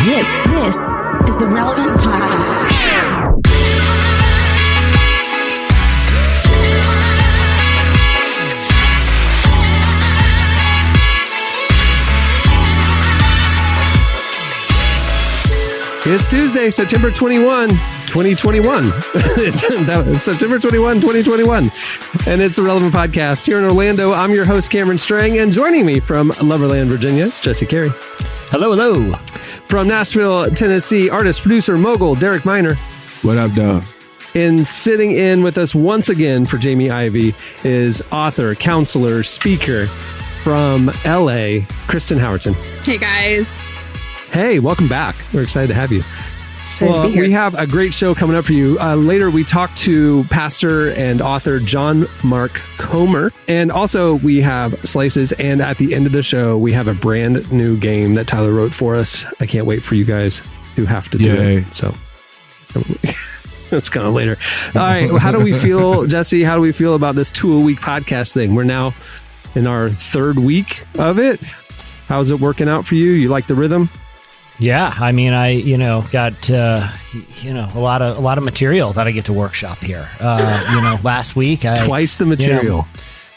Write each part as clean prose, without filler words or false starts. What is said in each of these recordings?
This is the Relevant Podcast. It's Tuesday, September 21, 2021. It's September 21, 2021. And it's the Relevant Podcast here in Orlando. I'm your host, Cameron Strang, and joining me from Loverland, Virginia, it's Jesse Carey. Hello, hello. From Nashville, Tennessee, artist, producer, mogul, Derek Miner. What up, dog? And sitting in with us once again for Jamie Ivey is author, counselor, speaker from LA, Kristen Howardson. Hey, guys. Hey, welcome back. We're excited to have you. Excited to be here. We have a great show coming up for you. Later, we talk to pastor and author John Mark Comer. And also, we have Slices. And at the end of the show, we have a brand new game that Tyler wrote for us. I can't wait for you guys to have to do it. So that's kind of later. All right. How do we feel, Jesse? How do we feel about this 2-a-week podcast thing? We're now in our third week of it. How's it working out for you? You like the rhythm? Yeah, I mean, I got a lot of material that I get to workshop here. Last week twice the material.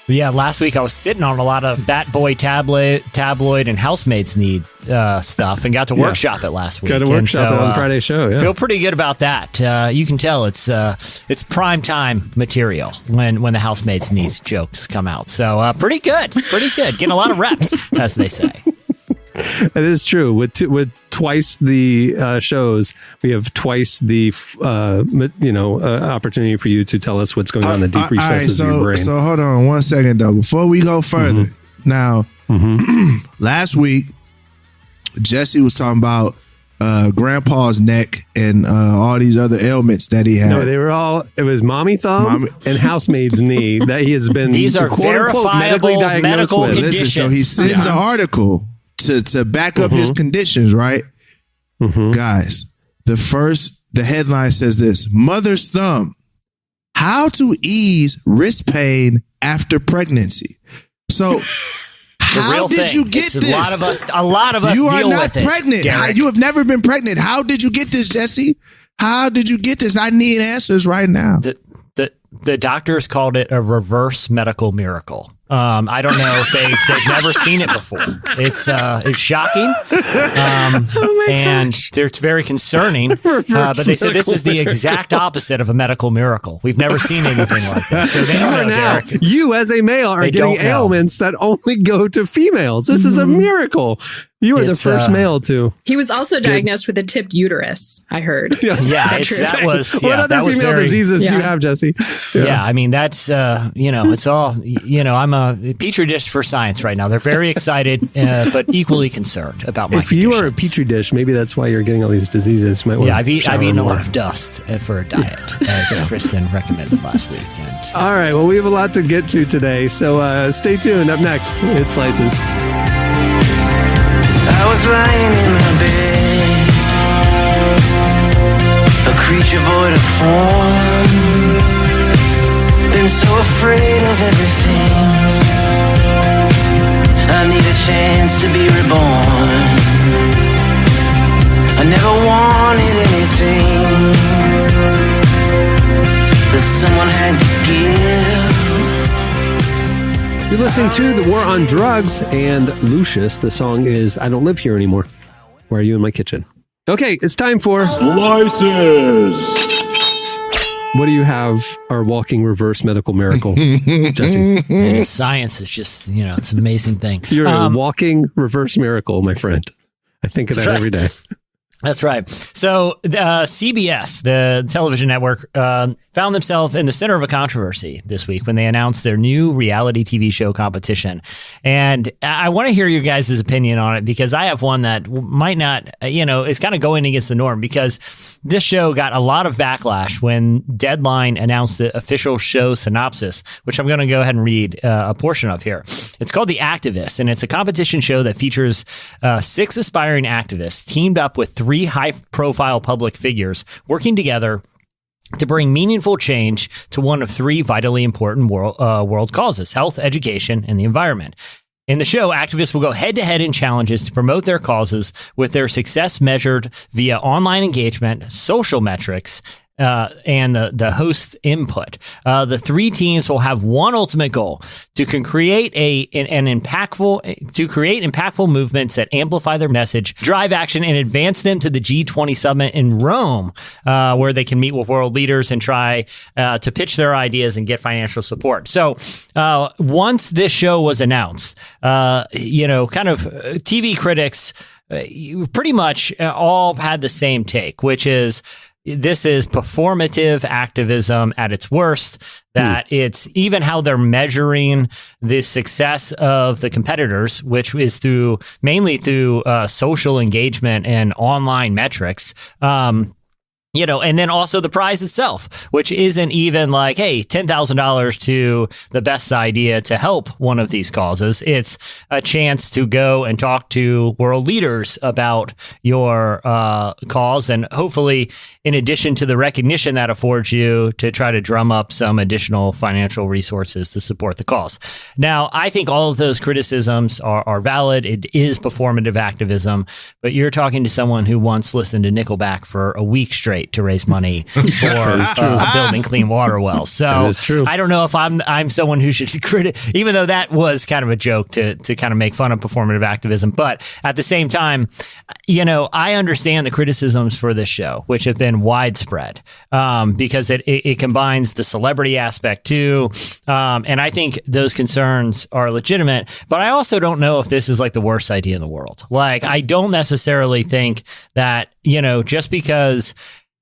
Last week I was sitting on a lot of Bat Boy tabloid and Housemaid's Need stuff, and got to workshop it last week. Got to workshop it on Friday's show. Yeah, feel pretty good about that. You can tell it's prime time material when the Housemaid's Need jokes come out. So pretty good. Getting a lot of reps, as they say. It is true. With twice the shows, we have twice the opportunity for you to tell us what's going on in the deep recesses of your brain. So hold on 1 second though. Before we go further, now last week Jesse was talking about Grandpa's neck and all these other ailments that he had. No, they were all. It was mommy thumb and housemaid's knee that he has been. These are verifiable medical with. conditions. Listen, so he sends an article to back up his conditions, right? Guys, the headline says this: Mother's thumb, how to ease wrist pain after pregnancy. So how did you get this? A lot of us you deal are not with it, pregnant. Derek. You have never been pregnant. How did you get this, Jesse? How did you get this? I need answers right now. The doctors called it a reverse medical miracle. I don't know if they've never seen it before. It's shocking, and it's very concerning. But they said this is the exact opposite of a medical miracle. We've never seen anything like this. So they don't know, Derek. You as a male are getting ailments that only go to females. This is a miracle. You were the first male to. He was also diagnosed with a tipped uterus, I heard. Yes. What other female diseases do you have, Jesse? Yeah, I mean, that's, it's all, I'm a petri dish for science right now. They're very excited, but equally concerned about my If you are a petri dish, maybe that's why you're getting all these diseases. You might I've eaten a lot of dust for a diet, as Kristen recommended last week. All right, well, we have a lot to get to today, so stay tuned. Up next, it's Slices. I was lying in my bed, a creature void of form, been so afraid of everything. I need a chance to be reborn. I never wanted anything that someone had to give. You're listening to The War on Drugs and Lucius. The song is I Don't Live Here Anymore. Why are you in my kitchen? Okay, it's time for Slices. What do you have? Our walking reverse medical miracle, Jesse? Science is just, it's an amazing thing. You're a walking reverse miracle, my friend. I think of that every day. That's right. So CBS, the television network, found themselves in the center of a controversy this week when they announced their new reality TV show competition. And I want to hear your guys' opinion on it, because I have one that might not, is kind of going against the norm, because this show got a lot of backlash when Deadline announced the official show synopsis, which I'm going to go ahead and read a portion of here. It's called The Activist, and it's a competition show that features 6 aspiring activists teamed up with 3 high-profile public figures working together to bring meaningful change to one of 3 vitally important world causes: health, education, and the environment. In the show, activists will go head-to-head in challenges to promote their causes, with their success measured via online engagement, social metrics, and the host input. The three teams will have one ultimate goal: to create impactful movements that amplify their message, drive action, and advance them to the G20 summit in Rome, where they can meet with world leaders and try to pitch their ideas and get financial support. So once this show was announced, TV critics pretty much all had the same take, which is, this is performative activism at its worst, that it's even how they're measuring the success of the competitors, which is mainly through social engagement and online metrics. And then also the prize itself, which isn't even like, hey, $10,000 to the best idea to help one of these causes. It's a chance to go and talk to world leaders about your cause, and hopefully, in addition to the recognition that affords you, to try to drum up some additional financial resources to support the cause. Now, I think all of those criticisms are valid. It is performative activism, but you're talking to someone who once listened to Nickelback for a week straight to raise money for building clean water wells. So I don't know if I'm someone who should even though that was kind of a joke to kind of make fun of performative activism. But at the same time, I understand the criticisms for this show, which have been widespread, because it combines the celebrity aspect too. And I think those concerns are legitimate, but I also don't know if this is like the worst idea in the world. Like, I don't necessarily think that, just because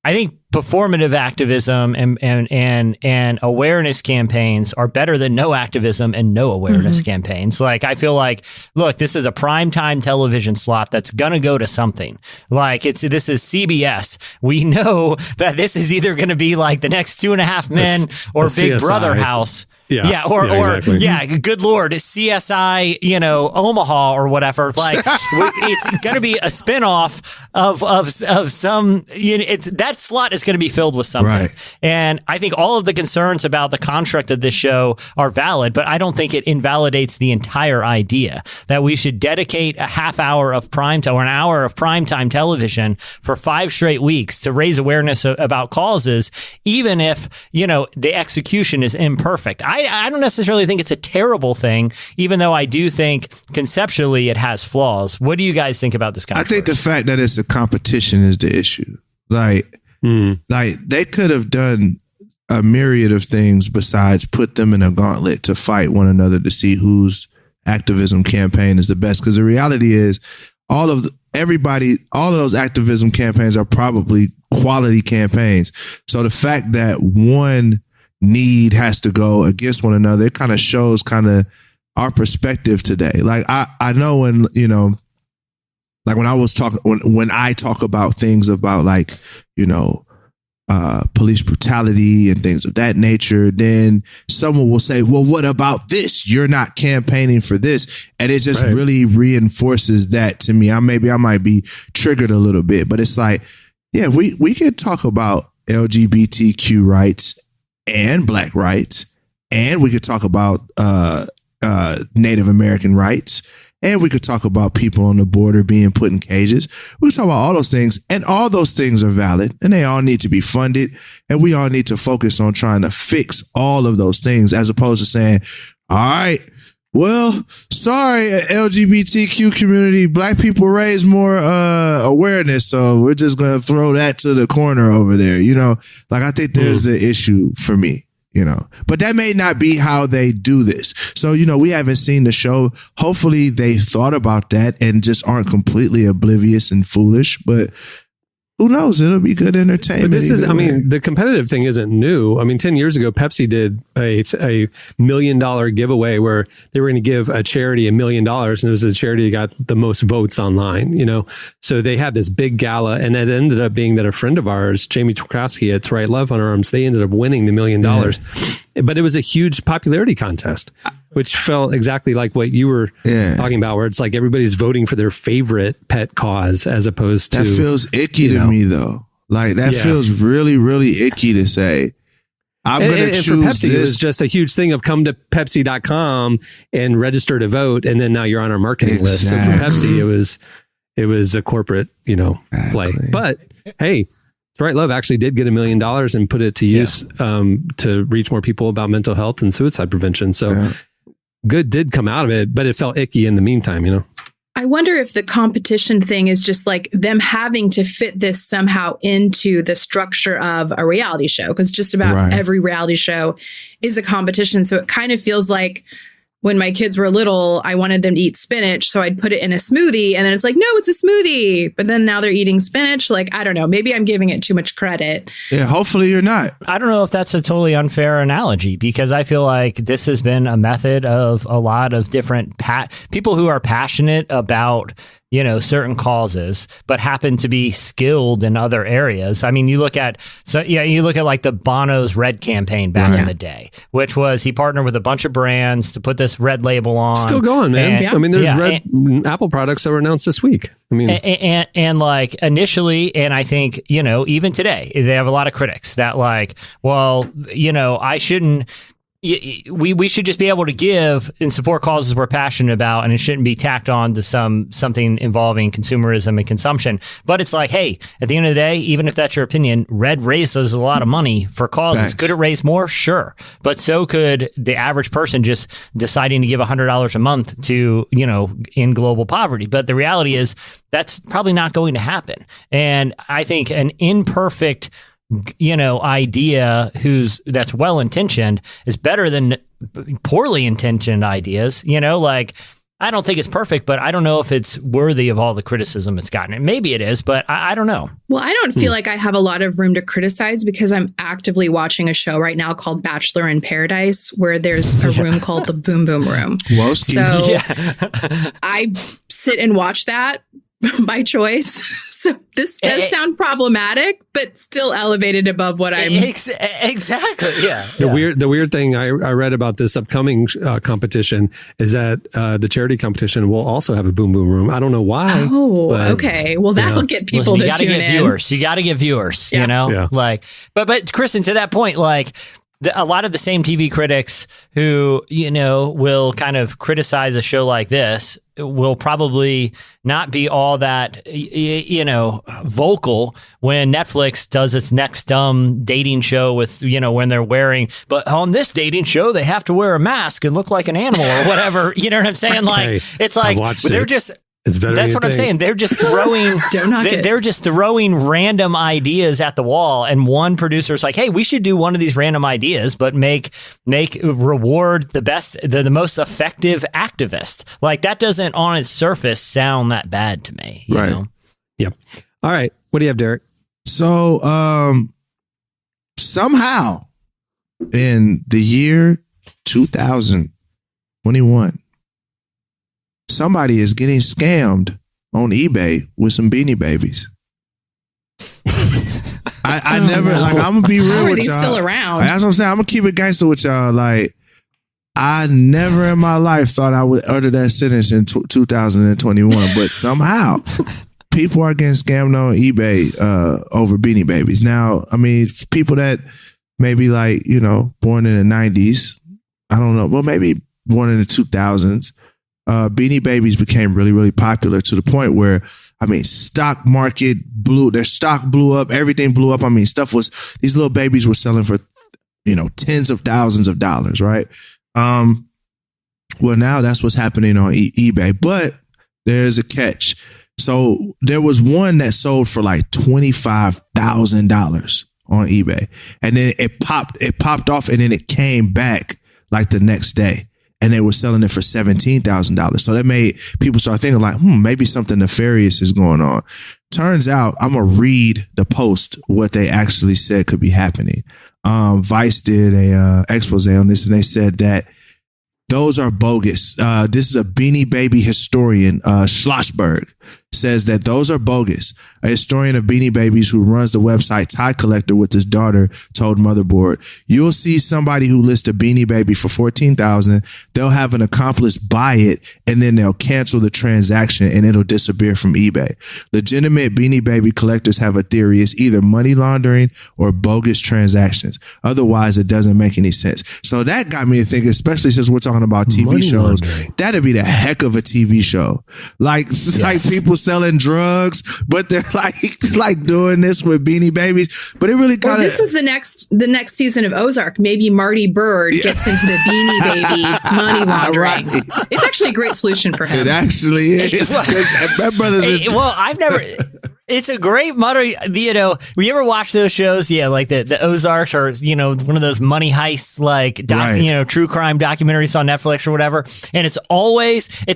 I think performative activism and awareness campaigns are better than no activism and no awareness campaigns. Like, I feel like, look, this is a primetime television slot that's going to go to something. Like, this is CBS. We know that this is either going to be like the next 2.5 Men or Big CSI. Brother house. Exactly. Good Lord, CSI, Omaha or whatever. Like, it's going to be a spinoff of some. That slot is going to be filled with something. Right. And I think all of the concerns about the construct of this show are valid, but I don't think it invalidates the entire idea that we should dedicate a half hour of primetime or an hour of primetime television for 5 straight weeks to raise awareness about causes, even if the execution is imperfect. I don't necessarily think it's a terrible thing, even though I do think conceptually it has flaws. What do you guys think about this controversy? I think the fact that it's a competition is the issue. Like they could have done a myriad of things besides put them in a gauntlet to fight one another to see whose activism campaign is the best. Because the reality is, all of those activism campaigns are probably quality campaigns. So the fact that one need has to go against one another, it kind of shows our perspective today. Like, I know when, like when I talk about things about like, police brutality and things of that nature, then someone will say, well, what about this? You're not campaigning for this. And it just really reinforces that to me. I might be triggered a little bit, but it's like, yeah, we could talk about LGBTQ rights and Black rights, and we could talk about Native American rights, and we could talk about people on the border being put in cages. We could talk about all those things, and all those things are valid, and they all need to be funded, and we all need to focus on trying to fix all of those things, as opposed to saying, all right, well, sorry, LGBTQ community, Black people raise more awareness, so we're just going to throw that to the corner over there. Like, I think there's the issue for me, but that may not be how they do this. So, we haven't seen the show. Hopefully they thought about that and just aren't completely oblivious and foolish, but who knows? It'll be good entertainment. But this is, the competitive thing isn't new. 10 years ago, Pepsi did a $1 million giveaway where they were going to give a charity $1 million, and it was the charity that got the most votes online, So they had this big gala, and it ended up being that a friend of ours, Jamie Twakowski at To Write Love on Our Arms, they ended up winning the $1 million. But it was a huge popularity contest, which felt exactly like what you were talking about, where it's like everybody's voting for their favorite pet cause as opposed to... That feels icky to me, though. Like, that feels really, really icky to say, I'm going to and choose for Pepsi, this. it was just a huge thing of come to Pepsi.com and register to vote. And then now you're on our marketing list. So for Pepsi, it was a corporate, play. But hey, Right Love actually did get $1 million and put it to use to reach more people about mental health and suicide prevention. So good did come out of it, but it felt icky in the meantime, I wonder if the competition thing is just like them having to fit this somehow into the structure of a reality show, because just about every reality show is a competition. So it kind of feels like when my kids were little, I wanted them to eat spinach. So I'd put it in a smoothie and then it's like, no, it's a smoothie. But then now they're eating spinach. Like, I don't know. Maybe I'm giving it too much credit. Yeah, hopefully you're not. I don't know if that's a totally unfair analogy, because I feel like this has been a method of a lot of different people who are passionate about certain causes, but happen to be skilled in other areas. I mean, you look at like the Bono's Red campaign back in the day, which was he partnered with a bunch of brands to put this red label on. Still going, man. I mean, there's Apple products that were announced this week. I mean, and like initially, and I think, even today, they have a lot of critics that like, well, I shouldn't. We should just be able to give and support causes we're passionate about, and it shouldn't be tacked on to something involving consumerism and consumption. But it's like, hey, at the end of the day, even if that's your opinion, Red raises a lot of money for causes. Thanks. Could it raise more? Sure. But so could the average person just deciding to give $100 a month to, in global poverty. But the reality is that's probably not going to happen. And I think an imperfect idea that's well-intentioned is better than poorly intentioned ideas. Like, I don't think it's perfect, but I don't know if it's worthy of all the criticism it's gotten. And maybe it is, but I don't know. Well, I don't feel like I have a lot of room to criticize because I'm actively watching a show right now called Bachelor in Paradise, where there's a room called the Boom Boom Room. Well, so I sit and watch that by choice. So this does sound problematic, but still elevated above what I'm. Exactly. Yeah. The weird thing I read about this upcoming competition is that the charity competition will also have a Boom Boom Room. I don't know why. Oh, okay. Well, that'll get people to tune in. You got to get viewers. Like, but Kristen, to that point, like. A lot of the same TV critics who, will kind of criticize a show like this will probably not be all that, vocal when Netflix does its next dumb dating show with, when they're wearing, but on this dating show, they have to wear a mask and look like an animal or whatever. You know what I'm saying? Like, it's like, they're just... That's what I'm saying. They're just throwing. They're just throwing random ideas at the wall, and one producer's like, "Hey, we should do one of these random ideas, but make reward the best, the most effective activist." Like, that doesn't, on its surface, sound that bad to me. You know? Yep. All right. What do you have, Derek? So, somehow, in the year 2021. Somebody is getting scammed on eBay with some Beanie Babies. I never, like, I'm going to be real How with are they y'all. still around? That's what I'm saying. I'm going to keep it gangster with y'all. Like, I never in my life thought I would utter that sentence in 2021, but somehow people are getting scammed on eBay over Beanie Babies. Now, I mean, people that maybe like, born in the 90s, I don't know, well, maybe born in the 2000s, Beanie Babies became really, really popular to the point where, I mean, their stock blew up, everything blew up. I mean, these little babies were selling for, tens of thousands of dollars, right? Well, now that's what's happening on eBay, but there's a catch. So there was one that sold for like $25,000 on eBay, and then it popped off, and then it came back like the next day. And they were selling it for $17,000. So that made people start thinking like, maybe something nefarious is going on. Turns out, I'm going to read the post, what they actually said could be happening. Vice did a expose on this, and they said that those are bogus. This is a Beanie Baby historian, Schlossberg, says that those are bogus. A historian of Beanie Babies who runs the website Tie Collector with his daughter told Motherboard, you'll see somebody who lists a Beanie Baby for $14,000. They'll have an accomplice buy it and then they'll cancel the transaction and it'll disappear from eBay. Legitimate Beanie Baby collectors have a theory. It's either money laundering or bogus transactions. Otherwise, it doesn't make any sense. So that got me to think, especially since we're talking about TV money shows, laundering. that'd be the heck of a TV show. Like people selling drugs, but they're like doing this with Beanie Babies. But it really kind of. This is the next season of Ozark. Maybe Marty Bird gets into the Beanie Baby money laundering. Right. It's actually a great solution for him. It actually is. My brother's. Well, I've never. It's a great motto. You know, you ever watch those shows? Yeah, like the Ozarks, or one of those money heists, like true crime documentaries on Netflix or whatever. And it's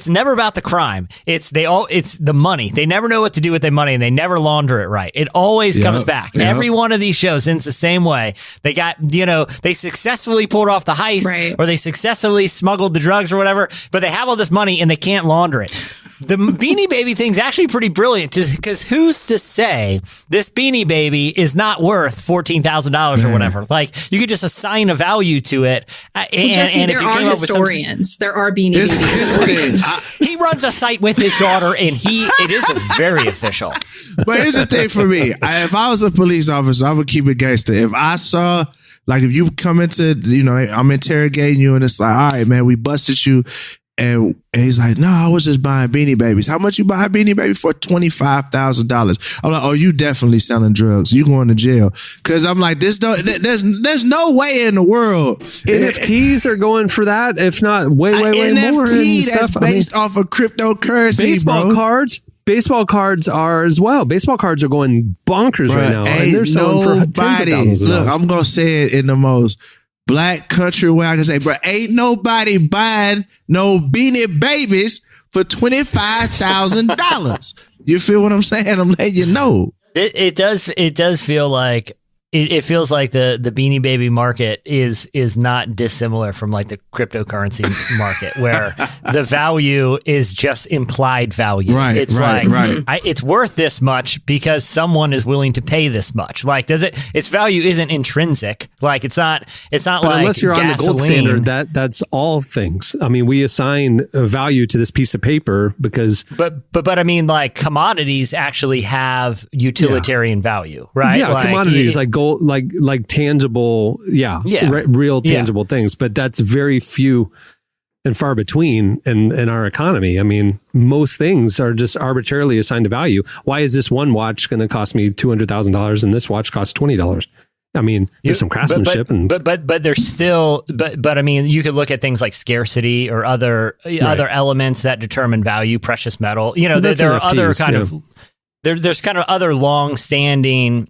never about the crime. It's the money. They never know what to do with their money, and they never launder it right. It always comes back. Yep. Every one of these shows ends the same way. They got they successssily pulled off the heist, or they successfully smuggled the drugs or whatever, but they have all this money and they can't launder it. The Beanie Baby thing's actually pretty brilliant, because who's to say this Beanie Baby is not worth $14,000 or whatever? Like, you could just assign a value to it. Jesse, there are historians. There are Beanie Baby historians. He runs a site with his daughter, and it is very official. But here's the thing for me. If I was a police officer, I would keep it gangster. If I saw, like, if you come into, I'm interrogating you, and it's like, all right, man, we busted you. And he's like, no, I was just buying Beanie Babies. How much you buy a Beanie Baby for? $25,000. I'm like, oh, you definitely selling drugs. You going to jail. Because I'm like, there's no way in the world. NFTs are going for that, if not way more. NFT that's based off of cryptocurrency, Baseball cards are as well. Baseball cards are going bonkers right now. And they're selling for tens of thousands of dollars. Look, I'm going to say it in the most Black country way I can say, bro, ain't nobody buying no Beanie Babies for $25,000. You feel what I'm saying? I'm letting you know. It does feel like it feels like the Beanie Baby market is not dissimilar from like the cryptocurrency market, where the value is just implied value. Right. It's it's worth this much because someone is willing to pay this much. Like, its value isn't intrinsic. Like, it's not but like unless you're gasoline. On the gold standard, that's all things. I mean, we assign a value to this piece of paper because. But I mean, like, commodities actually have utilitarian value, right? Yeah, like, commodities like gold, like tangible, real tangible things. But that's very few and far between in our economy. I mean, most things are just arbitrarily assigned a value. Why is this one watch going to cost me $200,000 and this watch costs $20? I mean, there's some craftsmanship, but there's still, but I mean, you could look at things like scarcity or other elements that determine value, precious metal. There are other kind of there's kind of other long-standing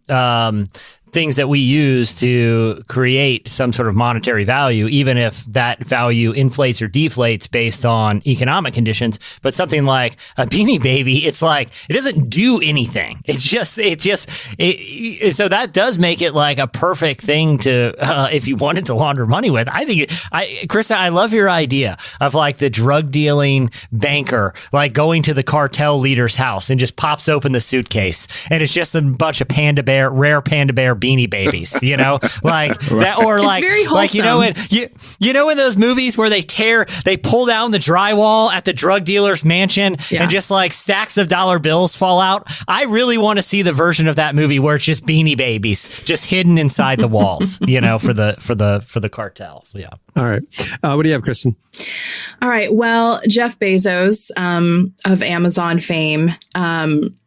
things that we use to create some sort of monetary value, even if that value inflates or deflates based on economic conditions. But something like a Beanie Baby, it's like, it doesn't do anything. So that does make it like a perfect thing to, if you wanted to launder money with. I think, Krista, I love your idea of like the drug dealing banker, like going to the cartel leader's house and just pops open the suitcase and it's just a bunch of rare Panda Bear Beanie Babies, like that, or it's like, very wholesome. Like, in those movies where they pull down the drywall at the drug dealer's mansion and just like stacks of dollar bills fall out. I really want to see the version of that movie where it's just Beanie Babies just hidden inside the walls, for the cartel. Yeah. All right. What do you have, Kristen? All right. Well, Jeff Bezos, of Amazon fame,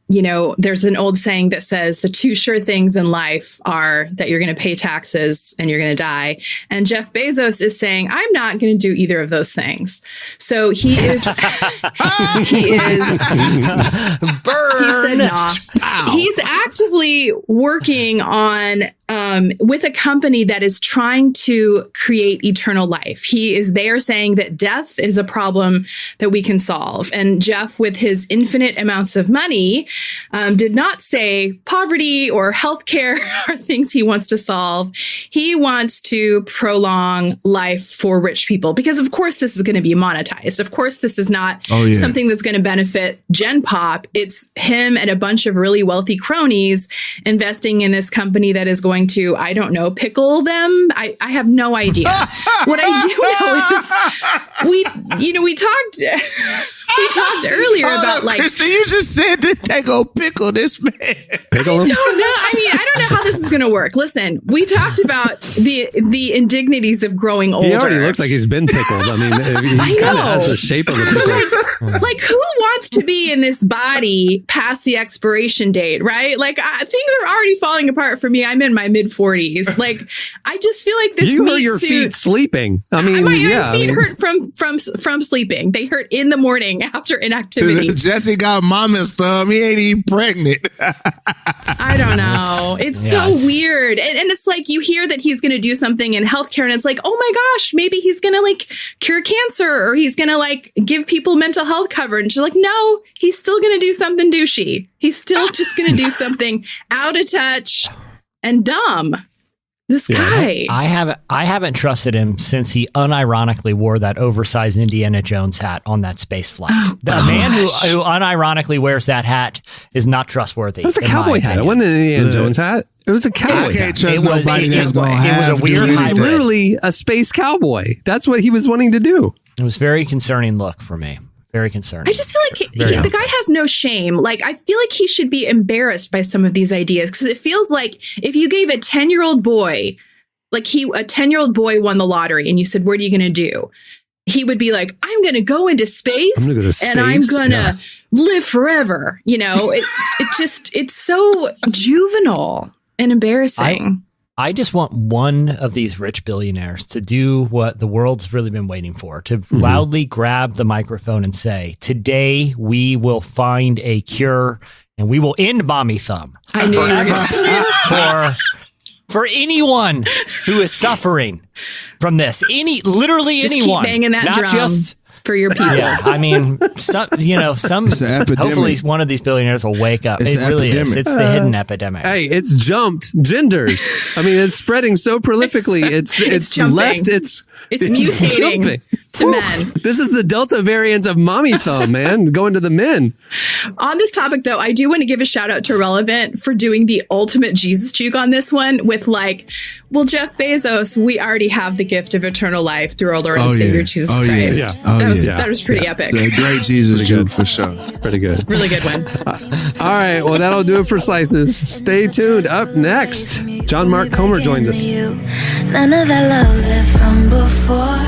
there's an old saying that says the two sure things in life are that you're going to pay taxes and you're going to die. And Jeff Bezos is saying, I'm not going to do either of those things. So he is, Burn. He said, nah. He's actively working on with a company that is trying to create eternal life. They are saying that death is a problem that we can solve. And Jeff, with his infinite amounts of money, did not say poverty or healthcare are things he wants to solve. He wants to prolong life for rich people because, of course, this is going to be monetized. Of course, this is not something that's going to benefit Gen Pop. It's him and a bunch of really wealthy cronies investing in this company that is going to, I don't know, pickle them. I have no idea. What I do know is we talked earlier about like Krista, you just said that they go pickle this man. Pickle him? I don't know how this is going to work. Listen, we talked about the indignities of growing older. He already looks like he's been pickled. I mean, he kind of has the shape of a pickle. Like, who wants to be in this body past the expiration date, right? Like, things are already falling apart for me. I'm in my mid-40s. Like, I just feel like this you meat hurt your suit, feet sleeping. I mean, my feet hurt from sleeping. They hurt in the morning after inactivity. Jesse got mama's thumb. He ain't even pregnant. I don't know. It's so weird. And it's like you hear that he's going to do something in healthcare and it's like, oh my gosh, maybe he's going to like cure cancer or he's going to like give people mental health coverage. And she's like, no, he's still going to do something douchey. He's still just going to do something out of touch and dumb. This guy. I haven't trusted him since he unironically wore that oversized Indiana Jones hat on that space flight. The man who unironically wears that hat is not trustworthy. It was a cowboy hat. It wasn't an Indiana Jones hat. It was a cowboy hat. I can't trust nobody that's going to have. It was a weird He was literally a space cowboy. That's what he was wanting to do. It was a very concerning look for me. Very concerning. I just feel like the guy has no shame. Like, I feel like he should be embarrassed by some of these ideas because it feels like if you gave a 10-year-old boy, like a 10-year-old boy won the lottery and you said, what are you going to do? He would be like, I'm going to go into space and I'm going to live forever. You know, it's so juvenile and embarrassing. I just want one of these rich billionaires to do what the world's really been waiting for, to loudly grab the microphone and say, today we will find a cure and we will end mommy thumb. I knew you were going to say that. For anyone who is suffering from this, literally just anyone. Keep banging that not drum just for your people. Yeah, I mean, hopefully one of these billionaires will wake up. It really is. It's the hidden epidemic. Hey, it's jumped genders. I mean, it's spreading so prolifically. It's left. It's mutating jumping to men. This is the Delta variant of mommy thumb, man, going to the men. On this topic, though, I do want to give a shout out to Relevant for doing the ultimate Jesus juke on this one with like, well, Jeff Bezos, we already have the gift of eternal life through our Lord and Savior, Jesus Christ. Yeah. That was pretty epic. The great Jesus juke for sure. Pretty good. Really good one. All right. Well, that'll do it for Slices. Stay tuned. Up next, John Mark Comer joins us. None of that love left from before.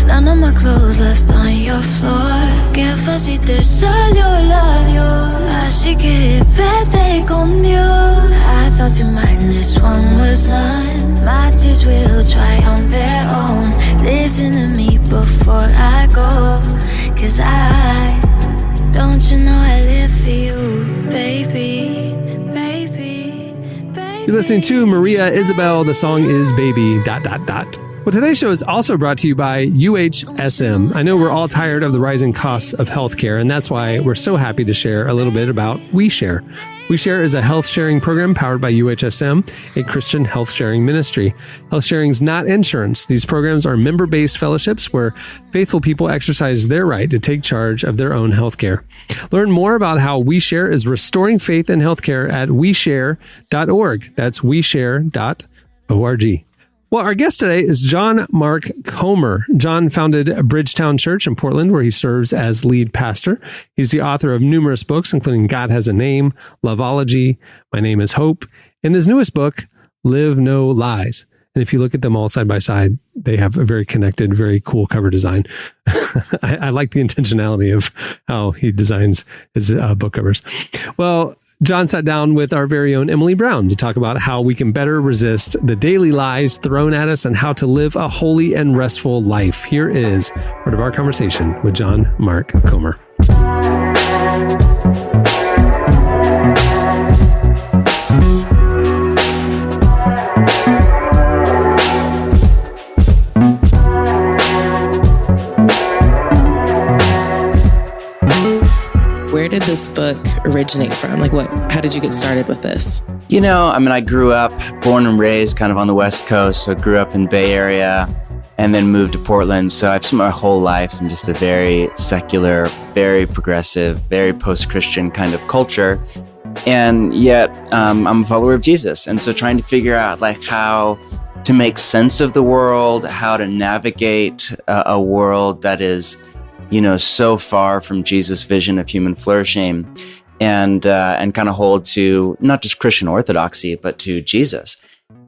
None of my clothes left on your floor. Que fácil te salió el adiós. Así que vete con Dios. I thought tonight this one was done. My tears will dry on their own. Listen to me before I go. 'Cause don't you know I live for you, baby, baby, baby. You're listening to Maria Isabel. The song is Baby ... Well, today's show is also brought to you by UHSM. I know we're all tired of the rising costs of healthcare, and that's why we're so happy to share a little bit about WeShare. WeShare is a health sharing program powered by UHSM, a Christian health sharing ministry. Health sharing is not insurance. These programs are member-based fellowships where faithful people exercise their right to take charge of their own healthcare. Learn more about how WeShare is restoring faith in healthcare at weshare.org. That's weshare.org. Well, our guest today is John Mark Comer. John founded Bridgetown Church in Portland, where he serves as lead pastor. He's the author of numerous books, including God Has a Name, Loveology, My Name is Hope, and his newest book, Live No Lies. And if you look at them all side by side, they have a very connected, very cool cover design. I like the intentionality of how he designs his book covers. Well, John sat down with our very own Emily Brown to talk about how we can better resist the daily lies thrown at us and how to live a holy and restful life. Here is part of our conversation with John Mark Comer. where did this book originate from? Like how did you get started with this? I grew up, born and raised kind of on the West Coast. So I grew up in Bay Area and then moved to Portland. So I've spent my whole life in just a very secular, very progressive, very post-Christian kind of culture. And yet I'm a follower of Jesus. And so trying to figure out like how to make sense of the world, how to navigate a world that is, so far from Jesus' vision of human flourishing, and kind of hold to not just Christian orthodoxy, but to Jesus.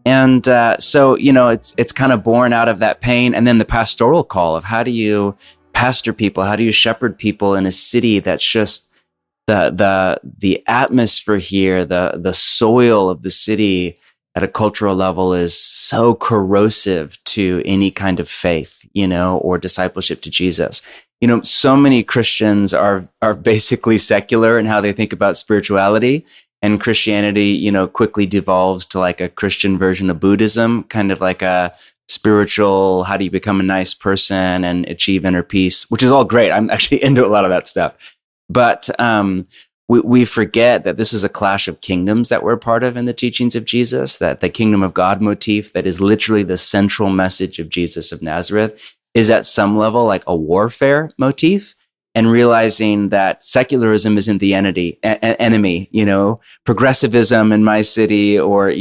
And so it's kind of born out of that pain, and then the pastoral call of how do you pastor people, how do you shepherd people in a city that's just the atmosphere here, the soil of the city at a cultural level is so corrosive to any kind of faith, or discipleship to Jesus. So many Christians are basically secular in how they think about spirituality, and Christianity, quickly devolves to like a Christian version of Buddhism, kind of like a spiritual, how do you become a nice person and achieve inner peace, which is all great. I'm actually into a lot of that stuff. But we forget that this is a clash of kingdoms that we're part of in the teachings of Jesus, that the kingdom of God motif that is literally the central message of Jesus of Nazareth is at some level like a warfare motif, and realizing that secularism isn't the enemy, progressivism in my city or,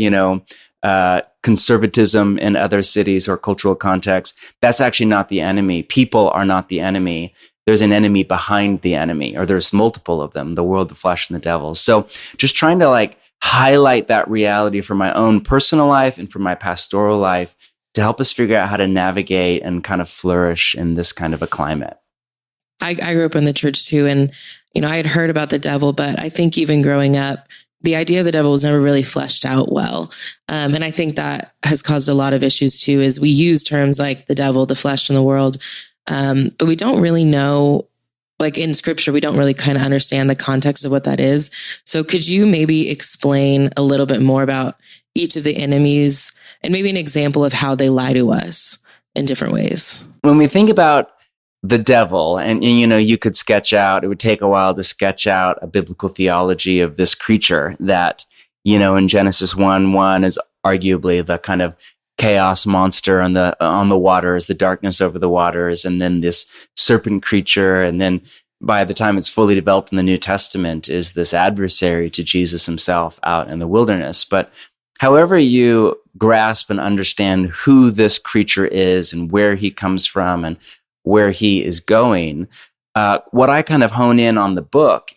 conservatism in other cities or cultural contexts, that's actually not the enemy. People are not the enemy. There's an enemy behind the enemy, or there's multiple of them, the world, the flesh, and the devil. So just trying to like highlight that reality for my own personal life and for my pastoral life to help us figure out how to navigate and kind of flourish in this kind of a climate. I grew up in the church too. And, I had heard about the devil, but I think even growing up, the idea of the devil was never really fleshed out well. And I think that has caused a lot of issues too, is we use terms like the devil, the flesh, and the world. But we don't really know, like in scripture, we don't really kind of understand the context of what that is. So could you maybe explain a little bit more about each of the enemies and maybe an example of how they lie to us in different ways? When we think about the devil, and you could sketch out, it would take a while to sketch out a biblical theology of this creature that, in Genesis 1:1 is arguably the kind of chaos monster on the waters, the darkness over the waters, and then this serpent creature, and then by the time it's fully developed in the New Testament is this adversary to Jesus himself out in the wilderness. But however you grasp and understand who this creature is and where he comes from and where he is going, what I kind of hone in on the book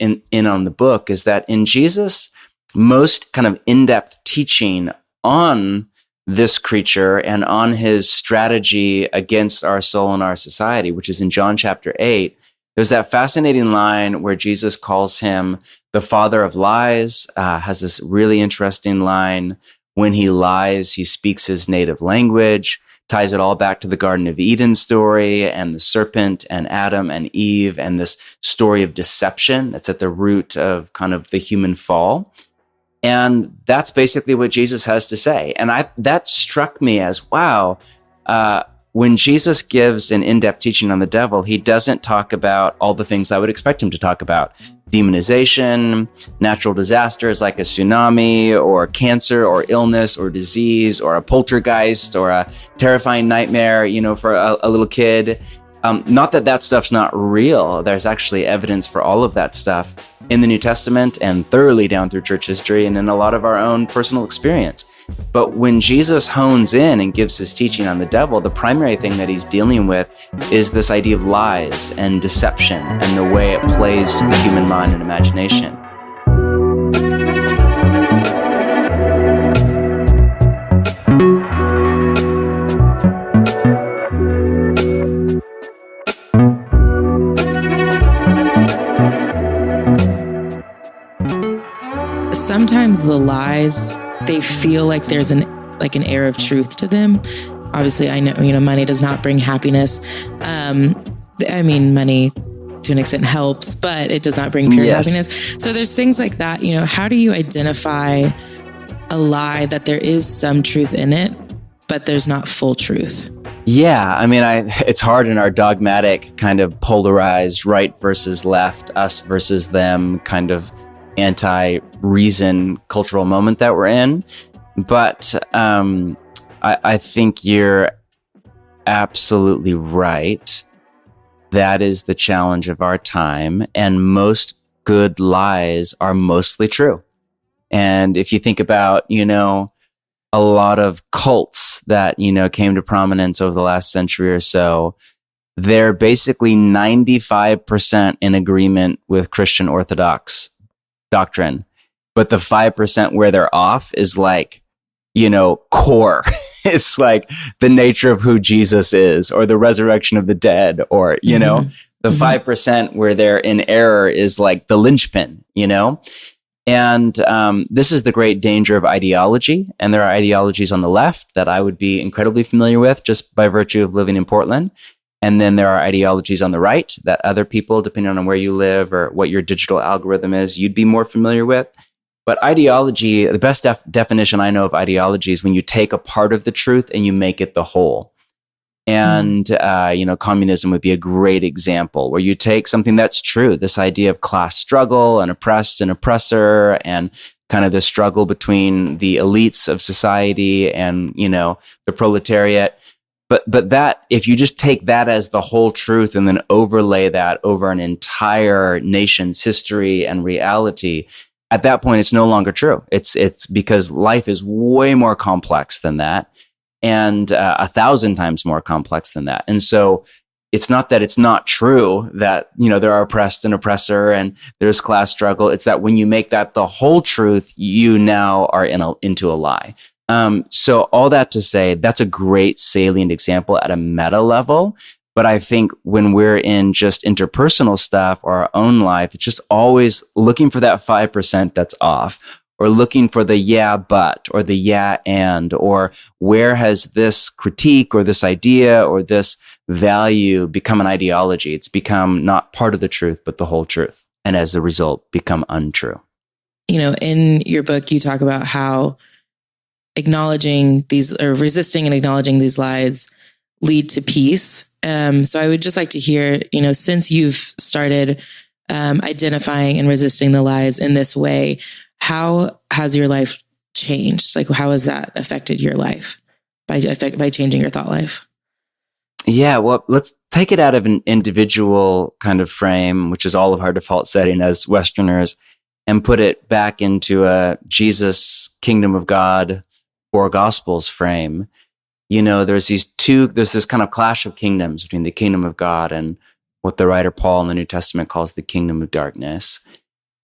is that in Jesus' most kind of in-depth teaching on this creature and on his strategy against our soul and our society, which is in John chapter 8, there's that fascinating line where Jesus calls him the father of lies, has this really interesting line. When he lies, he speaks his native language, ties it all back to the Garden of Eden story and the serpent and Adam and Eve and this story of deception that's at the root of kind of the human fall. And that's basically what Jesus has to say. And that struck me as, wow, when Jesus gives an in-depth teaching on the devil, he doesn't talk about all the things I would expect him to talk about. Demonization, natural disasters like a tsunami or cancer or illness or disease or a poltergeist or a terrifying nightmare, for a little kid. Not that stuff's not real. There's actually evidence for all of that stuff in the New Testament and thoroughly down through church history and in a lot of our own personal experience. But when Jesus hones in and gives his teaching on the devil, the primary thing that he's dealing with is this idea of lies and deception and the way it plays to the human mind and imagination. Sometimes the lies, they feel like there's an air of truth to them. Obviously, I know, money does not bring happiness. Money to an extent helps, but it does not bring pure happiness. So there's things like that. How do you identify a lie that there is some truth in it, but there's not full truth? Yeah, I mean, it's hard in our dogmatic kind of polarized right versus left, us versus them kind of anti-reason cultural moment that we're in. But I think you're absolutely right. That is the challenge of our time. And most good lies are mostly true. And if you think about, a lot of cults that, came to prominence over the last century or so, they're basically 95% in agreement with Christian Orthodox doctrine. But the 5% where they're off is like, core. It's like the nature of who Jesus is, or the resurrection of the dead, or, the 5% where they're in error is like the linchpin, And this is the great danger of ideology. And there are ideologies on the left that I would be incredibly familiar with just by virtue of living in Portland. And then there are ideologies on the right that other people, depending on where you live or what your digital algorithm is, you'd be more familiar with. But ideology, the best definition I know of ideology is when you take a part of the truth and you make it the whole. And, communism would be a great example where you take something that's true, this idea of class struggle and oppressed and oppressor and kind of the struggle between the elites of society and, the proletariat. But that, if you just take that as the whole truth and then overlay that over an entire nation's history and reality, at that point, it's no longer true. It's because life is way more complex than that, and 1,000 times more complex than that. And so it's not that it's not true that, there are oppressed and oppressor and there's class struggle. It's that when you make that the whole truth, you now are into a lie. So all that to say, that's a great salient example at a meta level. But I think when we're in just interpersonal stuff or our own life, it's just always looking for that 5% that's off, or looking for the yeah, but, or the yeah, and, or where has this critique or this idea or this value become an ideology? It's become not part of the truth, but the whole truth. And as a result, become untrue. In your book, you talk about how acknowledging these, or resisting and acknowledging these lies, lead to peace. So I would just like to hear, since you've started identifying and resisting the lies in this way, how has your life changed? Like, how has that affected your life by changing your thought life? Yeah, well, let's take it out of an individual kind of frame, which is all of our default setting as Westerners, and put it back into a Jesus, kingdom of God, four gospels frame. There's this kind of clash of kingdoms between the kingdom of God and what the writer Paul in the New Testament calls the kingdom of darkness.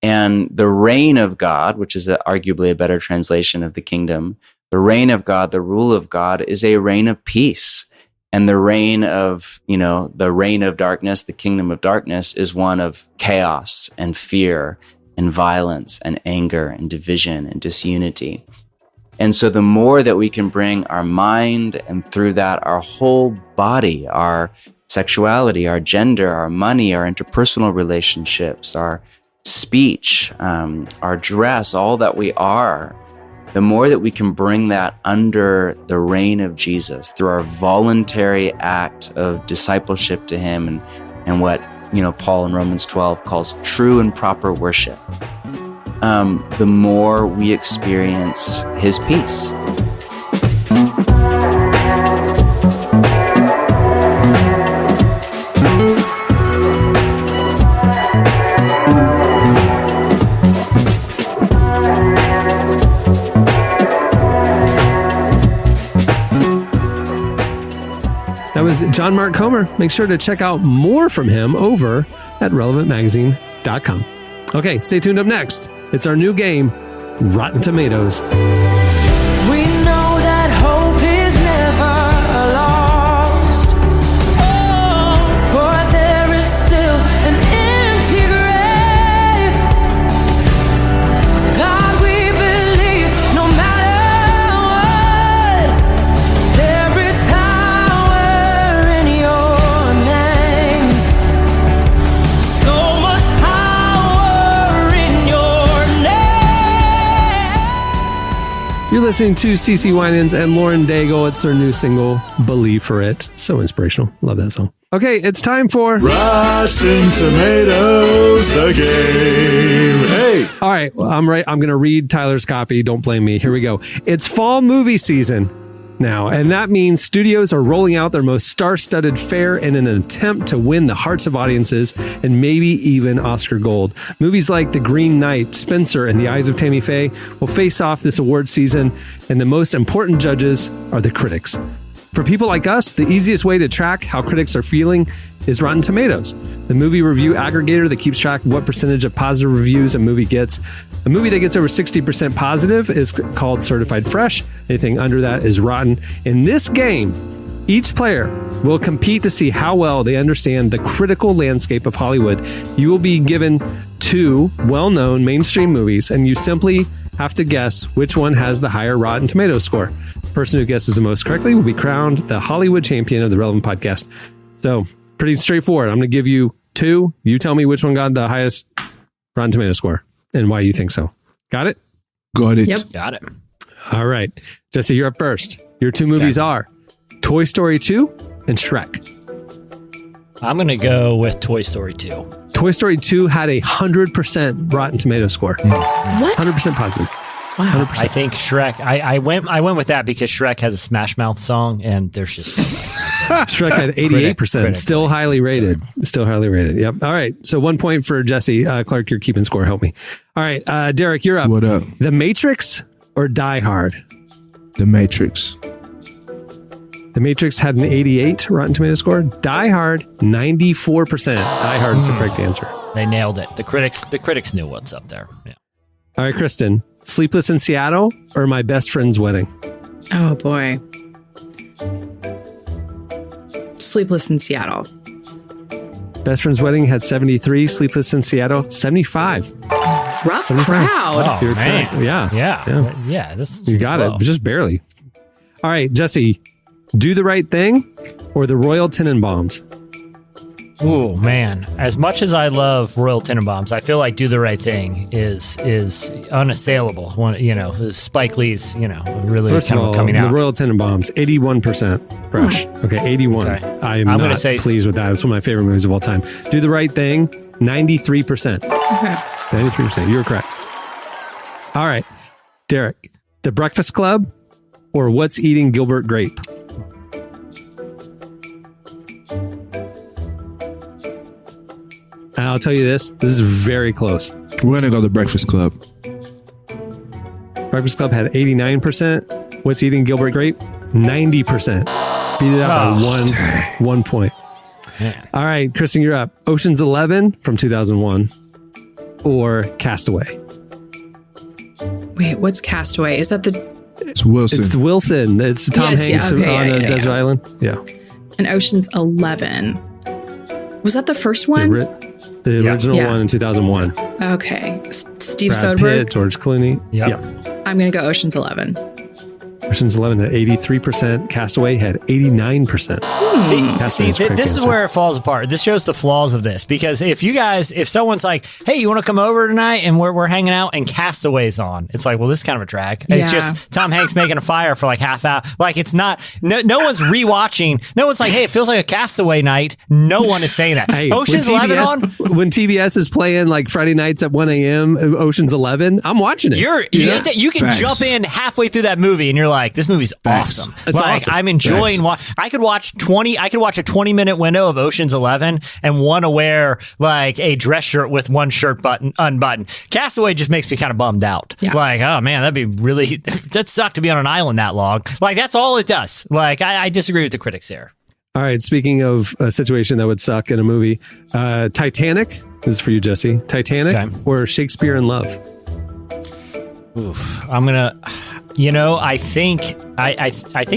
And the reign of God, which is arguably a better translation of the kingdom, the reign of God, the rule of God, is a reign of peace. And the reign of, the reign of darkness, the kingdom of darkness, is one of chaos and fear and violence and anger and division and disunity. And so the more that we can bring our mind, and through that our whole body, our sexuality, our gender, our money, our interpersonal relationships, our speech, our dress, all that we are, the more that we can bring that under the reign of Jesus through our voluntary act of discipleship to him and what, Paul in Romans 12 calls true and proper worship, the more we experience his peace. That was John Mark Comer. Make sure to check out more from him over at relevantmagazine.com. Okay, stay tuned up next. It's our new game, Rotten Tomatoes. We know that hope is never lost. Oh, for there is still an empty grave. God, we believe no matter what, there is power in your name. So much power in your name. You're listening to CeCe Winans and Lauren Daigle. It's their new single, Believe for It. So inspirational. Love that song. Okay, it's time for Rotten Tomatoes, the game. Hey. All right, well, I'm going to read Tyler's copy. Don't blame me. Here we go. It's fall movie season now, and that means studios are rolling out their most star-studded fare in an attempt to win the hearts of audiences and maybe even Oscar gold. Movies like The Green Knight, Spencer, and The Eyes of Tammy Faye will face off this award season, and the most important judges are the critics. For people like us, the easiest way to track how critics are feeling is Rotten Tomatoes, the movie review aggregator that keeps track of what percentage of positive reviews a movie gets. A movie that gets over 60% positive is called certified fresh. Anything under that is rotten. In this game, each player will compete to see how well they understand the critical landscape of Hollywood. You will be given 2 well-known mainstream movies, and you simply have to guess which one has the higher Rotten Tomatoes score. The person who guesses the most correctly will be crowned the Hollywood champion of the Relevant Podcast. So, pretty straightforward. I'm going to give you 2. You tell me which one got the highest Rotten Tomatoes score and why you think so. Got it? Got it. Yep. Got it. All right. Jesse, you're up first. Your 2 movies are Toy Story 2 and Shrek. I'm going to go with Toy Story 2. Toy Story 2 had a 100% Rotten Tomato score. What? 100% positive. Wow. 100%. I think Shrek. I went with that because Shrek has a Smash Mouth song, and there's just Shrek had 88%. Still highly rated. Still highly rated. Yep. All right. So 1 point for Jesse. Clark, you're keeping score. Help me. All right. Derek, you're up. What up? The Matrix or Die Hard? The Matrix. The Matrix had an 88 Rotten Tomato score. Die Hard, 94%. Die Hard is the correct answer. they nailed it. The critics knew what's up there. Yeah. All right, Kristen. Sleepless in Seattle or My Best Friend's Wedding? Oh, boy. Sleepless in Seattle. Best Friend's Wedding had 73. Sleepless in Seattle, 75. Rough 75. crowd. You're man. correct. Yeah. This You got it, just barely. All right, Jesse. Do the Right Thing or the Royal Tenenbaums? Oh man! As much as I love Royal Tenenbaums, I feel like Do the Right Thing is unassailable. Spike Lee's really First kind of all, coming out. The Royal Tenenbaums, 81% fresh. Okay, 81. Okay. I'm not pleased with that. It's one of my favorite movies of all time. Do the Right Thing, 93%. Okay. 93%. You're correct. All right, Derek. The Breakfast Club or What's Eating Gilbert Grape? I'll tell you this is very close. We're going to go to the Breakfast Club. Breakfast Club had 89%. What's Eating Gilbert Grape? 90%. Beat it up by one point. Man. All right, Kristen, you're up. Ocean's 11 from 2001 or Castaway? Wait, what's Castaway? Is that the... It's Wilson. It's Wilson. It's Tom Hanks on a desert island. Yeah. And Ocean's 11. Was that the first one? The original one in 2001. Okay. Steve Brad Soderbergh. Pitt, George Clooney. Yep. I'm going to go Ocean's 11. Ocean's 11 had 83%. Castaway had 89%. This is where it falls apart. This shows the flaws of this, because if someone's like, hey, you want to come over tonight and we're hanging out and Castaway's on, it's like, well, this is kind of a drag. Yeah. It's just Tom Hanks making a fire for like half hour. Like, it's not, no one's rewatching. No one's like, hey, it feels like a Castaway night. No one is saying that. Hey, Ocean's 11 on? When TBS is playing like Friday nights at 1 a.m., Ocean's 11, I'm watching it. You can jump in halfway through that movie and you're like, this movie's awesome. It's awesome. I'm enjoying. I could watch a 20-minute window of Ocean's 11 and want to wear like a dress shirt with one shirt button unbuttoned. Castaway just makes me kind of bummed out. Yeah. Like, oh man, that'd suck to be on an island that long. Like, that's all it does. Like, I disagree with the critics here. All right. Speaking of a situation that would suck in a movie, Titanic. This is for you, Jesse. Titanic or Shakespeare in Love? Oof. I'm gonna. I think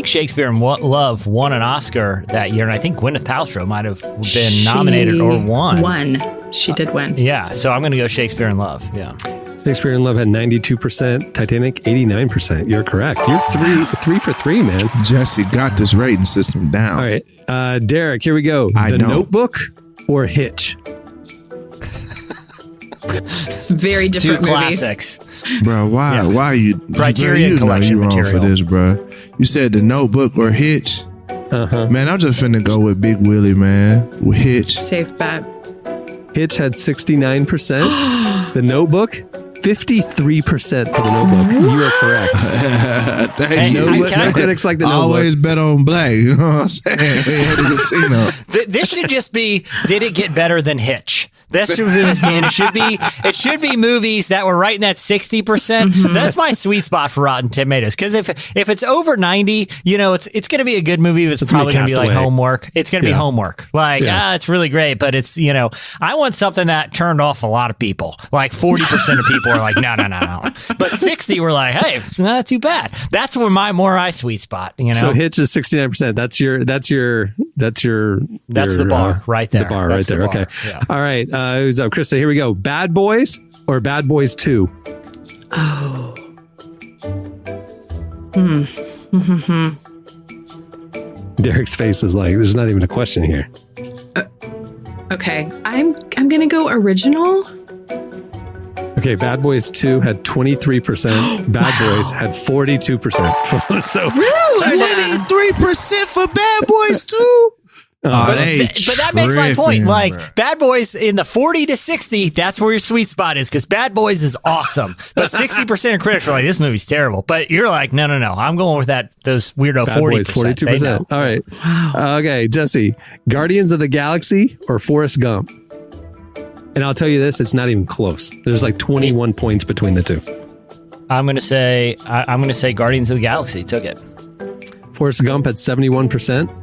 Shakespeare in Love won an Oscar that year, and I think Gwyneth Paltrow might have been nominated or won. She did win. Yeah, so I'm going to go Shakespeare in Love. Yeah. Shakespeare in Love had 92%. Titanic, 89%. You're correct. You're three for three, man. Jesse got this rating system down. All right. Derek, here we go. The Notebook or Hitch? It's very different Two movies. classics. Bro, why are you Criterion Collection you wrong material for this, bro? You said The Notebook or Hitch. Man, I'm just finna go with Big Willie, man. With Hitch. Safe bet. Hitch had 69%. The Notebook, 53% for The Notebook. You are correct. Thank you. No critics like The Notebook. Always bet on black. You know what I'm saying? At the casino. This should just be, did it get better than Hitch? That's should be this game. It should be movies that were right in that 60%. That's my sweet spot for Rotten Tomatoes. Because if it's over 90, it's going to be a good movie. It's probably going to be like Homework. It's going to be Homework. Like, it's really great, but it's, I want something that turned off a lot of people. Like 40% of people are like, no. But 60 were like, hey, it's not too bad. That's where my sweet spot. So Hitch is 69%. That's the bar right there. The bar right there. Okay. Yeah. All right. Who's up? Krista, here we go. Bad Boys or Bad Boys 2? Oh. Derek's face is like, there's not even a question here. Okay. I'm going to go original. Okay, Bad Boys 2 had 23%. Bad Boys had 42%. So 23% for Bad Boys 2? But that makes my point. Like, Bad Boys in the 40 to 60, that's where your sweet spot is, because Bad Boys is awesome. But 60% of critics are like, this movie's terrible. But you're like, no. I'm going with those weirdo Bad 40%. Boys, 42%. All right. Wow. Okay, Jesse. Guardians of the Galaxy or Forrest Gump? And I'll tell you this, it's not even close. There's like 21 points between the two. I'm going to say Guardians of the Galaxy took it. Forrest Gump at 71%.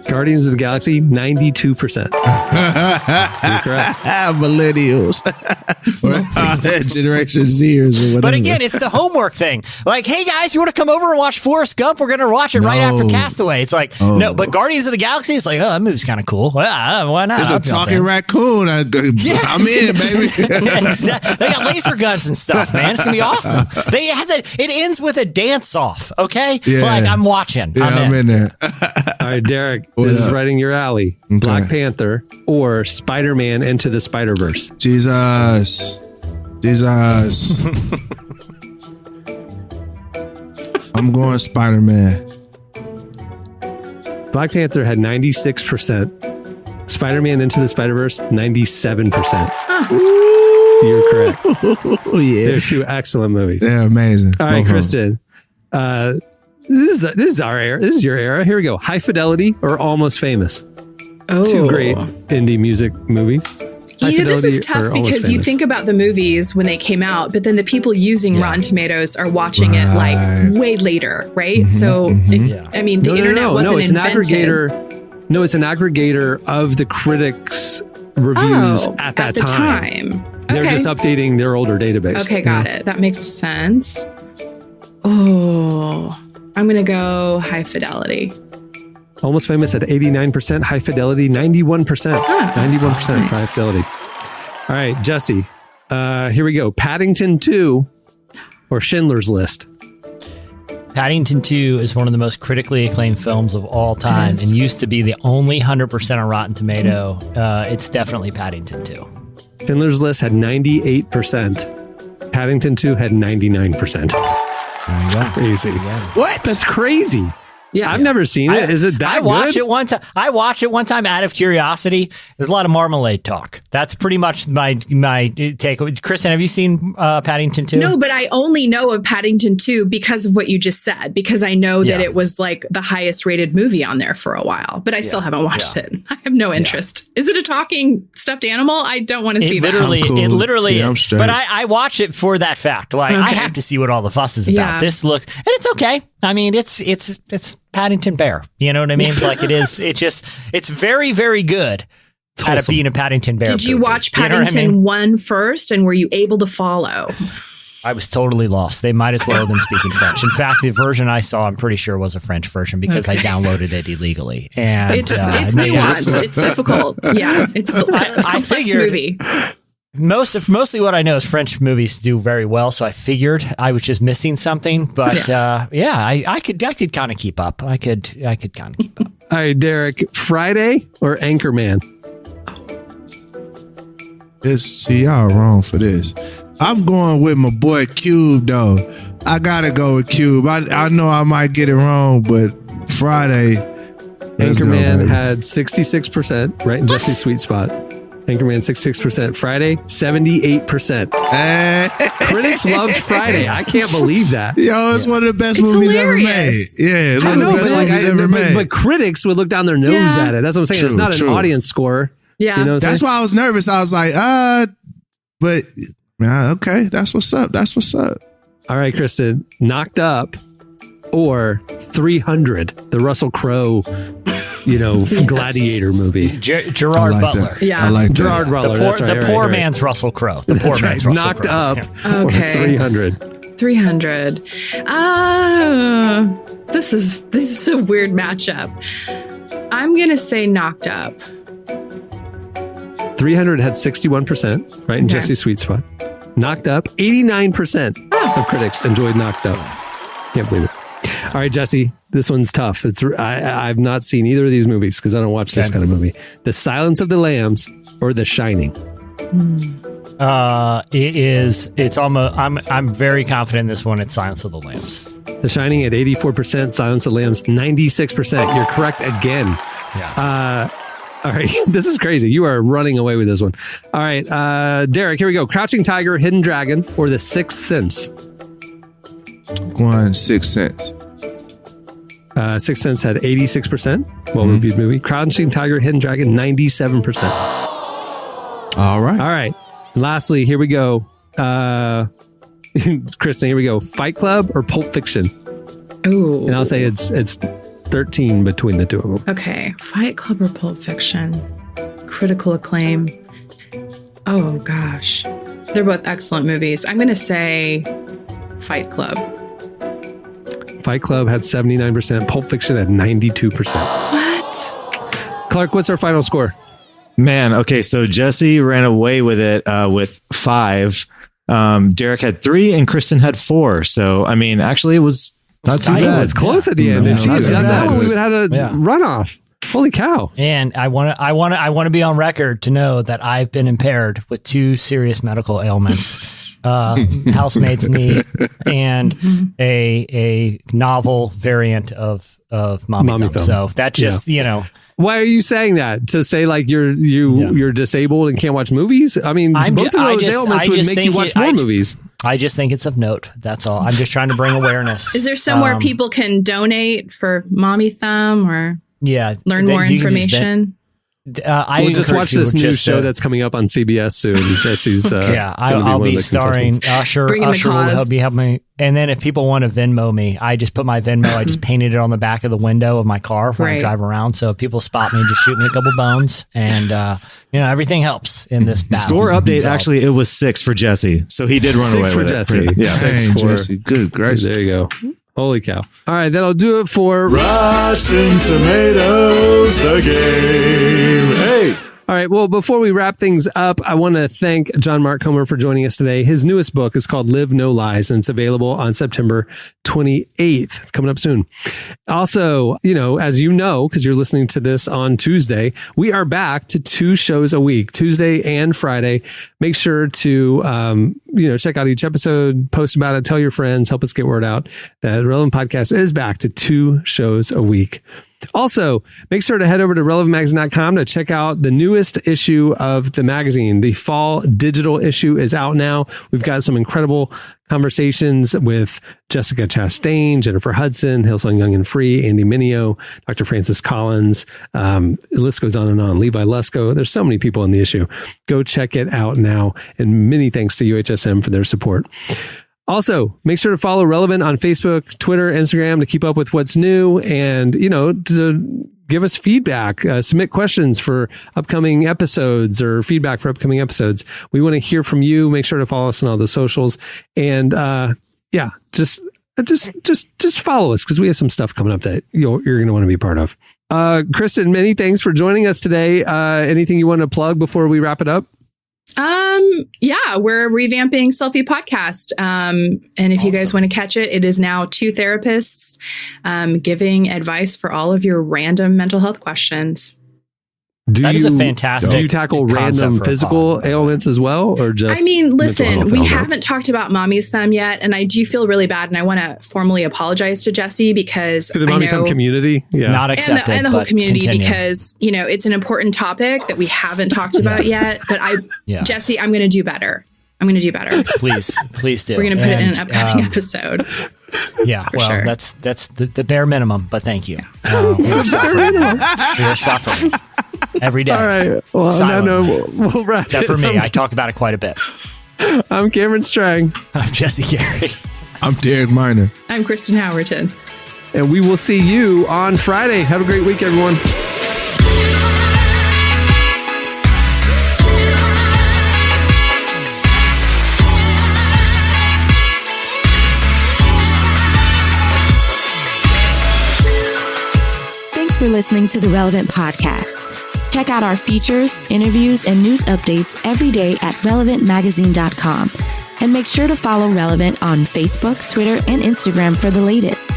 Guardians of the Galaxy, 92%. You're correct. Millennials. or Generation Zers or whatever. But again, it's the homework thing. Like, hey guys, you want to come over and watch Forrest Gump? We're going to watch it right after Castaway. It's like, no, but Guardians of the Galaxy is like, oh, that movie's kind of cool. Well, why not? It's a talking raccoon. I'm in, baby. They got laser guns and stuff, man. It's going to be awesome. It ends with a dance off, okay? Yeah. Like, I'm watching. Yeah, I'm in there. All right, Derek. This is right in your alley. Okay. Black Panther or Spider-Man Into the Spider-Verse? Jesus. I'm going Spider-Man. Black Panther had 96%. Spider-Man Into the Spider-Verse, 97%. You're correct. Oh, yeah. They're two excellent movies. They're amazing. All right, Kristen. This is our era. This is your era. Here we go. High Fidelity or Almost Famous? Oh. Two great indie music movies. This is tough because you think about the movies when they came out, but then the people using Rotten Tomatoes are watching it like way later, right? So, the internet wasn't invented. It's an aggregator of the critics' reviews at that time. Okay. They're just updating their older database. Okay, got it. That makes sense. Oh, I'm going to go High Fidelity. Almost Famous at 89%, High Fidelity 91%. 91% nice. High Fidelity. All right, Jesse, here we go. Paddington 2 or Schindler's List? Paddington 2 is one of the most critically acclaimed films of all time and used to be the only 100% on Rotten Tomato. It's definitely Paddington 2. Schindler's List had 98%. Paddington 2 had 99%. That's crazy. What? That's crazy. Yeah, I've never seen it. Is it that I watched it one time. I watched it one time out of curiosity. There's a lot of marmalade talk. That's pretty much my take. Kristen, have you seen Paddington 2? No, but I only know of Paddington 2 because of what you just said, because I know that it was like the highest rated movie on there for a while, but I still haven't watched it. I have no interest. Is it a talking stuffed animal? I don't want to see that. It literally is. But I watch it for that fact. Like, I have to see what all the fuss is about. Yeah. This looks, and it's okay. I mean, it's Paddington Bear. You know what I mean? Like, it is. It's very, very good at being a Paddington Bear. Did you watch Paddington 1 first, and were you able to follow? I was totally lost. They might as well have been speaking French. In fact, the version I saw, I'm pretty sure was a French version because I downloaded it illegally. And it's nuanced. It's difficult. Yeah, it's a complex movie. Mostly what I know is French movies do very well, so I figured I was just missing something. But I could kind of keep up. I could kind of keep up. All right, Derek, Friday or Anchorman? Y'all wrong for this. I'm going with my boy Cube though. I gotta go with Cube. I know I might get it wrong, but Friday. Anchorman had 66%, right in Jesse's sweet spot. Anchorman 66%. Friday 78%. Critics loved Friday. I can't believe that. Yo, it's one of the best movies hilarious. ever made. Yeah, it's one of the best movies ever made. But critics would look down their nose at it. That's what I'm saying. True, it's not an audience score. Yeah, you know that's why I was nervous. I was like, but okay, that's what's up. That's what's up. All right, Kristen, Knocked Up or 300, the Russell Crowe, gladiator movie. Gerard Butler. That. Yeah, I like that. Gerard Butler. The poor man's Russell Crowe. The poor man's Russell Knocked Crowe. Up Yeah. or 300. 300. This is a weird matchup. I'm gonna say Knocked Up. 300 had 61%, right in Jesse's sweet spot. Knocked Up, 89% of critics enjoyed Knocked Up. Can't believe it. All right, Jesse, this one's tough. I've not seen either of these movies because I don't watch this kind of movie. The Silence of the Lambs or The Shining? It's almost. I'm very confident in this one. It's Silence of the Lambs. The Shining at 84%, Silence of the Lambs 96%. You're correct again. Yeah. All right, this is crazy. You are running away with this one. All right, Derek, here we go. Crouching Tiger, Hidden Dragon, or The Sixth Sense? Going 6 Sense. Sixth Sense had 86%. Well-reviewed movie. Crouching Tiger, Hidden Dragon, 97%. All right. All right. Lastly, here we go. Kristen, here we go. Fight Club or Pulp Fiction? Ooh. And I'll say it's 13 between the two of them. Okay. Fight Club or Pulp Fiction? Critical acclaim. Oh, gosh. They're both excellent movies. I'm going to say Fight Club. Fight Club had 79%. Pulp Fiction had 92%. What? Clark, what's our final score? Man, okay, so Jesse ran away with it with 5. Derek had 3 and Kristen had 4. So, I mean, actually, it was not too bad. It was close at the end. If she had done that, we would have had a runoff. Holy cow. And I want to be on record to know that I've been impaired with 2 serious medical ailments. Housemaid's knee and a novel variant of mommy thumb. So that just, Why are you saying that? To say like you're disabled and can't watch movies? I mean, both of those ailments would make you watch more movies. I just think it's of note. That's all. I'm just trying to bring awareness. Is there somewhere people can donate for mommy thumb or learn more information? I just watch this new show that's coming up on CBS soon. Jesse's I'll be starring Usher. Usher will be helping me. And then if people want to Venmo me, I just put my Venmo. I just painted it on the back of the window of my car when I drive around. So if people spot me, just shoot me a couple bones, and everything helps in this battle. Score update. Actually, it was 6 for Jesse, so he did run away with Jesse. it. Yeah, 6 for Jesse. Good gracious. There you go. Holy cow. All right, that'll do it for Rotten Tomatoes, the game. Hey! All right, well, before we wrap things up, I want to thank John Mark Comer for joining us today. His newest book is called Live No Lies, and it's available on September 28th. It's coming up soon. Also, as you know, because you're listening to this on Tuesday, we are back to 2 shows a week, Tuesday and Friday. Make sure to, check out each episode, post about it, tell your friends, help us get word out. The Relevant Podcast is back to 2 shows a week. Also, make sure to head over to relevantmagazine.com to check out the newest issue of the magazine. The fall digital issue is out now. We've got some incredible conversations with Jessica Chastain, Jennifer Hudson, Hillsong Young and Free, Andy Mineo, Dr. Francis Collins. The list goes on and on. Levi Lusko. There's so many people in the issue. Go check it out now. And many thanks to UHSM for their support. Also, make sure to follow Relevant on Facebook, Twitter, Instagram to keep up with what's new and, to give us feedback, submit questions for upcoming episodes or feedback for upcoming episodes. We want to hear from you. Make sure to follow us on all the socials and, just follow us because we have some stuff coming up that you're going to want to be part of. Kristen, many thanks for joining us today. Anything you want to plug before we wrap it up? We're revamping Selfie Podcast. And if you guys want to catch it, it is now 2 therapists giving advice for all of your random mental health questions. That is a fantastic. Do you tackle random physical ailments as well, or just? I mean, listen, we ailments? haven't talked about mommy's thumb yet, and I do feel really bad, and I want to formally apologize to Jesse because to the mommy thumb community, not accepted, and the whole community continue. Because it's an important topic that we haven't talked about yet. But Jesse, I'm going to do better. Please do. We're going to put it in an upcoming episode. Yeah, well, sure. that's the bare minimum, but thank you. We're suffering every day. All right. Well, we'll wrap Except it for me, up. I talk about it quite a bit. I'm Cameron Strang. I'm Jesse Carey. I'm Derek Miner. I'm Kristen Howerton. And we will see you on Friday. Have a great week, everyone. Thanks for listening to the Relevant Podcast. Check out our features, interviews, and news updates every day at relevantmagazine.com. And make sure to follow Relevant on Facebook, Twitter, and Instagram for the latest.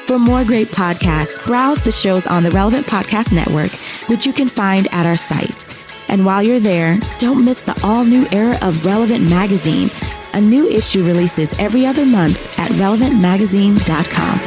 For more great podcasts, browse the shows on the Relevant Podcast Network, which you can find at our site. And while you're there, don't miss the all-new era of Relevant Magazine. A new issue releases every other month at relevantmagazine.com.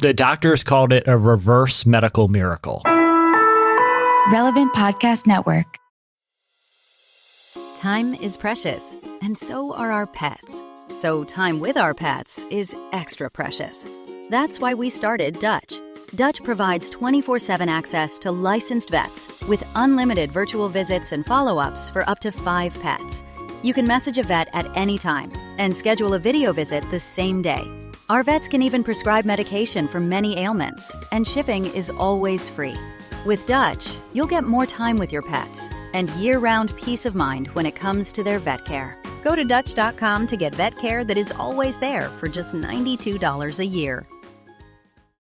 The doctors called it a reverse medical miracle. Relevant Podcast Network. Time is precious, and so are our pets. So time with our pets is extra precious. That's why we started Dutch. Dutch provides 24/7 access to licensed vets with unlimited virtual visits and follow-ups for up to 5 pets. You can message a vet at any time and schedule a video visit the same day. Our vets can even prescribe medication for many ailments, and shipping is always free. With Dutch, you'll get more time with your pets and year-round peace of mind when it comes to their vet care. Go to Dutch.com to get vet care that is always there for just $92 a year.